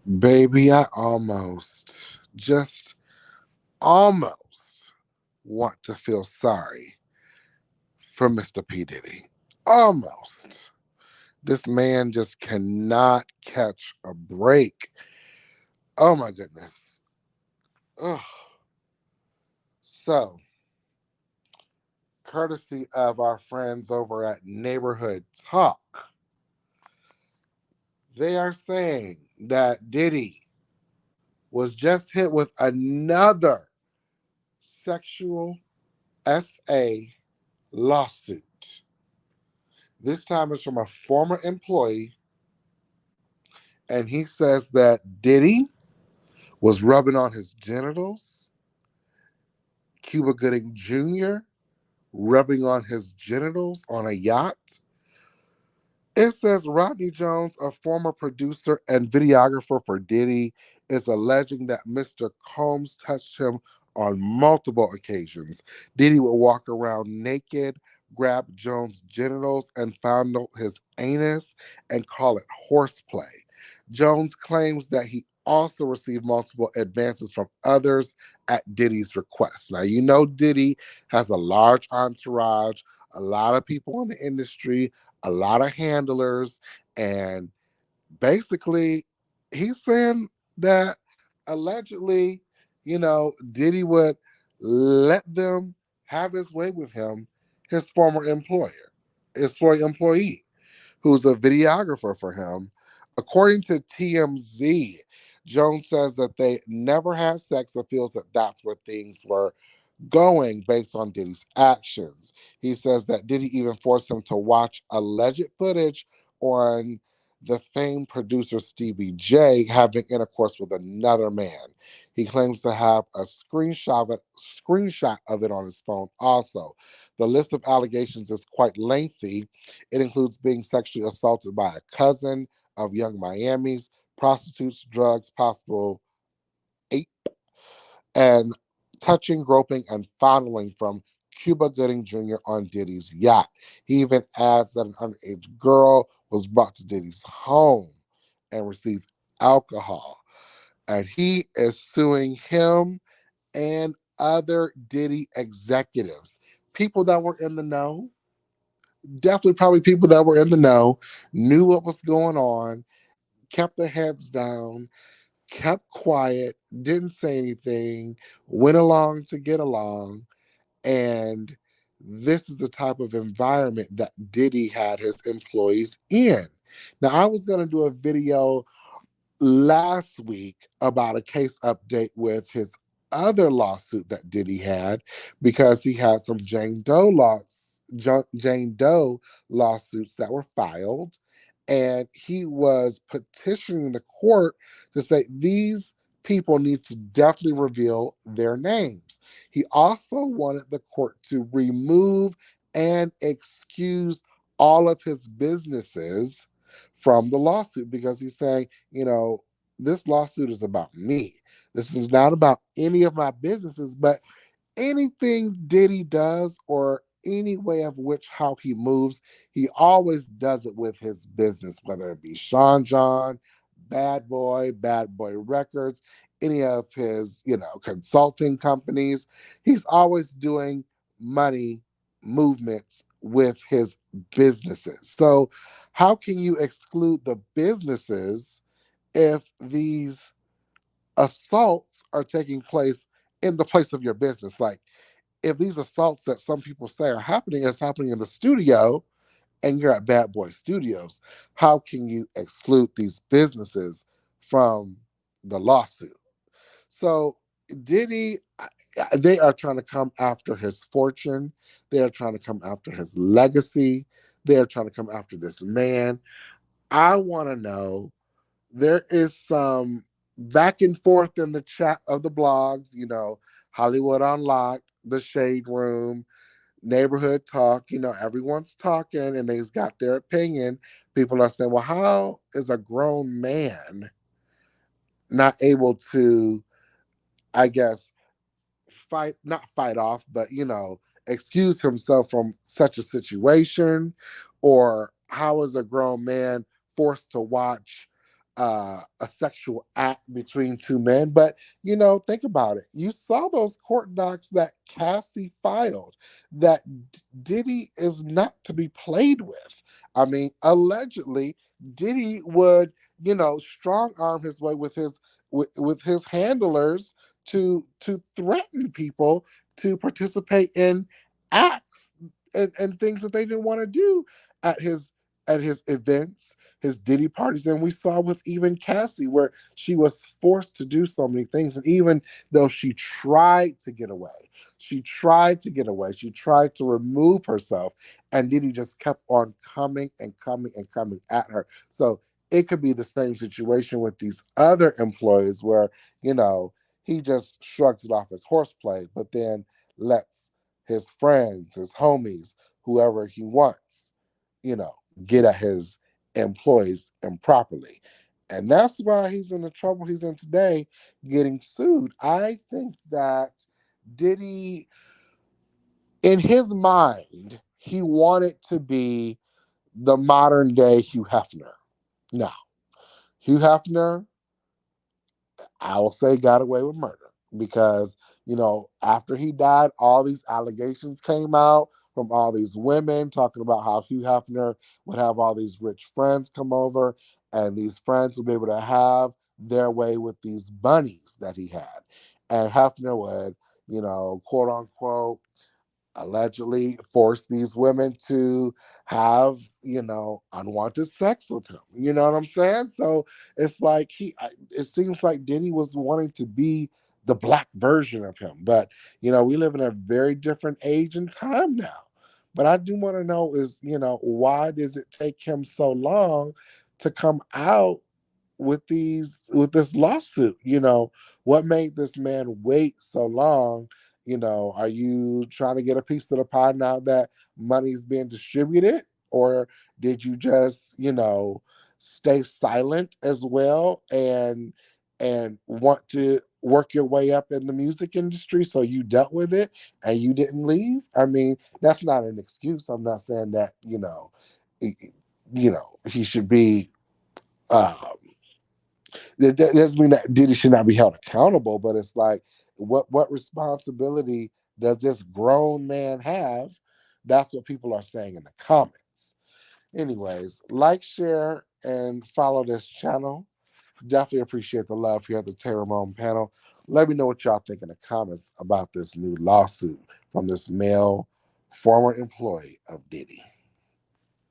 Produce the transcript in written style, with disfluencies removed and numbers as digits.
Baby, I just almost want to feel sorry for Mr. P. Diddy. Almost. This man just cannot catch a break. Oh my goodness. Ugh. So, courtesy of our friends over at Neighborhood Talk, they are saying that Diddy was just hit with another sexual SA lawsuit. This time it's from a former employee, and he says that Diddy was rubbing on his genitals, Cuba Gooding Jr. rubbing on his genitals on a yacht. It says Rodney Jones, a former producer and videographer for Diddy, is alleging that Mr. Combs touched him on multiple occasions. Diddy would walk around naked, grab Jones' genitals, and fondle his anus and call it horseplay. Jones claims that he also received multiple advances from others at Diddy's request. Now, you know, Diddy has a large entourage, a lot of people in the industry, a lot of handlers, and basically he's saying that allegedly, Diddy would let them have his way with him, his former employer, his former employee, who's a videographer for him. According to TMZ, Jones says that they never had sex and feels that that's where things were going based on Diddy's actions. He says that Diddy even forced him to watch alleged footage on the famed producer Stevie J having intercourse with another man. He claims to have a screenshot of it on his phone also. The list of allegations is quite lengthy. It includes being sexually assaulted by a cousin of Young Miami's, prostitutes, drugs, possible ape, and touching, groping, and fondling from Cuba Gooding Jr. on Diddy's yacht. He even adds that an underage girl was brought to Diddy's home and received alcohol. And he is suing him and other Diddy executives. People that were in the know, definitely probably people that were in the know, knew what was going on, kept their heads down, kept quiet, didn't say anything, went along to get along. And this is the type of environment that Diddy had his employees in. Now, I was going to do a video last week about a case update with his other lawsuit that Diddy had because he had some Jane Doe lawsuits that were filed, and he was petitioning the court to say these people need to definitely reveal their names. He also wanted the court to remove and excuse all of his businesses from the lawsuit because he's saying, this lawsuit is about me. This is not about any of my businesses, but anything Diddy does or any way of which how he moves, he always does it with his business, whether it be Sean John, Bad Boy Records, any of his, consulting companies. He's always doing money movements with his businesses. So how can you exclude the businesses if these assaults are taking place in the place of your business? Like, if these assaults that some people say are happening is happening in the studio and you're at Bad Boy Studios, how can you exclude these businesses from the lawsuit? So, Diddy, they are trying to come after his fortune. They are trying to come after his legacy. They are trying to come after this man. I want to know, there is some back and forth in the chat of the blogs, Hollywood Unlocked, The Shade Room, Neighborhood Talk, everyone's talking and they've got their opinion. People are saying, well, how is a grown man not able to, I guess, not fight off, but, excuse himself from such a situation? Or how is a grown man forced to watch a sexual act between two men. But think about it. You saw those court docs that Cassie filed. That Diddy is not to be played with. I mean, allegedly, Diddy would strong arm his way with his handlers to threaten people to participate in acts and things that they didn't want to do at his events, his Diddy parties. And we saw with even Cassie where she was forced to do so many things. And even though she tried to get away, she tried to remove herself, and Diddy just kept on coming and coming and coming at her. So it could be the same situation with these other employees where, he just shrugs it off as horseplay, but then lets his friends, his homies, whoever he wants, you know, get at his employees improperly. And that's why he's in the trouble he's in today, getting sued. I think that Diddy, in his mind, he wanted to be the modern day Hugh Hefner. Now, Hugh Hefner, I will say, got away with murder because, after he died, all these allegations came out from all these women talking about how Hugh Hefner would have all these rich friends come over, and these friends would be able to have their way with these bunnies that he had. And Hefner would, quote unquote, allegedly forced these women to have unwanted sex with him. You know what I'm saying? So it's like it seems like Diddy was wanting to be the black version of him. But we live in a very different age and time now. But I do want to know is, why does it take him so long to come out with this lawsuit? What made this man wait so long? Are you trying to get a piece of the pie now that money's being distributed? Or did you just, stay silent as well and want to work your way up in the music industry, so you dealt with it and you didn't leave? I mean, that's not an excuse. I'm not saying that, he should be um that doesn't mean that Diddy should not be held accountable, but it's like, what responsibility does this grown man have? That's what people are saying in the comments. Anyways, like, share, and follow this channel. Definitely appreciate the love here at the Taylor Ramon panel. Let me know what y'all think in the comments about this new lawsuit from this male former employee of Diddy.